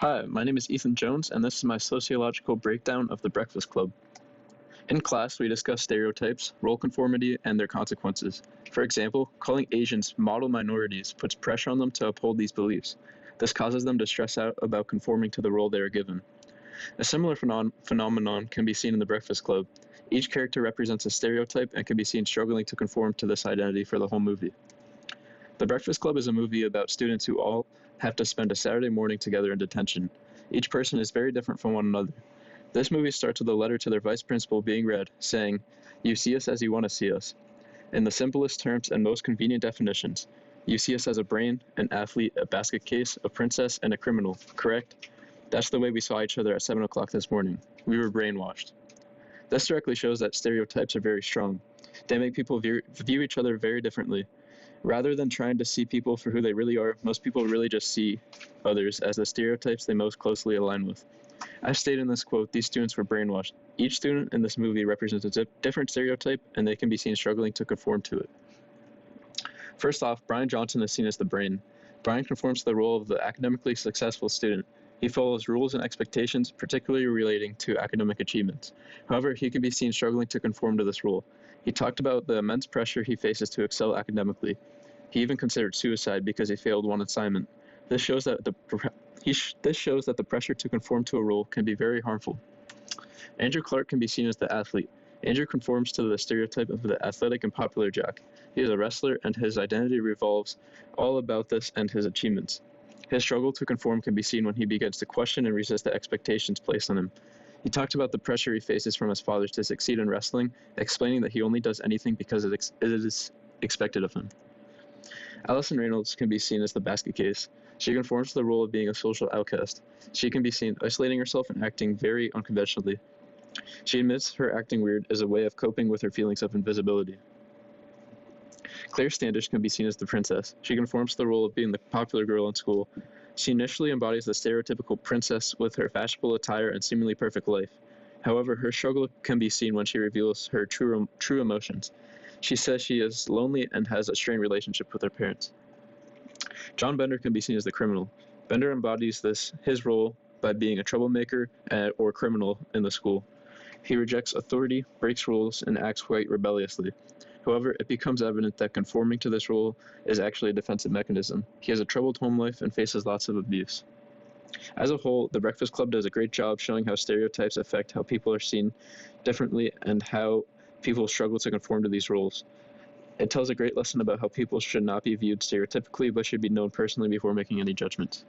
Hi, my name is Ethan Jones, and this is my sociological breakdown of the Breakfast Club. In class, we discuss stereotypes, role conformity, and their consequences. For example, calling Asians model minorities puts pressure on them to uphold these beliefs. This causes them to stress out about conforming to the role they are given. A similar phenomenon can be seen in the Breakfast Club. Each character represents a stereotype and can be seen struggling to conform to this identity for the whole movie. The Breakfast Club is a movie about students who all have to spend a Saturday morning together in detention. Each person is very different from one another. This movie starts with a letter to their vice principal being read, saying, "You see us as you want to see us." In the simplest terms and most convenient definitions, you see us as a brain, an athlete, a basket case, a princess, and a criminal, correct? That's the way we saw each other at 7 o'clock this morning. We were brainwashed. This directly shows that stereotypes are very strong. They make people view each other very differently. Rather than trying to see people for who they really are, most people really just see others as the stereotypes they most closely align with. As stated in this quote, these students were brainwashed. Each student in this movie represents a different stereotype, and they can be seen struggling to conform to it. First off, Brian Johnson is seen as the brain. Brian conforms to the role of the academically successful student. He follows rules and expectations, particularly relating to academic achievements. However, he can be seen struggling to conform to this role. He talked about the immense pressure he faces to excel academically. He even considered suicide because he failed one assignment. This shows that the pressure to conform to a role can be very harmful. Andrew Clark can be seen as the athlete. Andrew conforms to the stereotype of the athletic and popular jock. He is a wrestler, and his identity revolves all about this and his achievements. His struggle to conform can be seen when he begins to question and resist the expectations placed on him. He talked about the pressure he faces from his father to succeed in wrestling, explaining that he only does anything because it is expected of him. Allison Reynolds can be seen as the basket case. She conforms to the role of being a social outcast. She can be seen isolating herself and acting very unconventionally. She admits her acting weird is a way of coping with her feelings of invisibility. Claire Standish can be seen as the princess. She conforms to the role of being the popular girl in school. She initially embodies the stereotypical princess with her fashionable attire and seemingly perfect life. However, her struggle can be seen when she reveals her true emotions. She says she is lonely and has a strained relationship with her parents. John Bender can be seen as the criminal. Bender embodies his role by being a troublemaker or criminal in the school. He rejects authority, breaks rules, and acts quite rebelliously. However, it becomes evident that conforming to this role is actually a defensive mechanism. He has a troubled home life and faces lots of abuse. As a whole, The Breakfast Club does a great job showing how stereotypes affect how people are seen differently and how people struggle to conform to these roles. It tells a great lesson about how people should not be viewed stereotypically but should be known personally before making any judgments.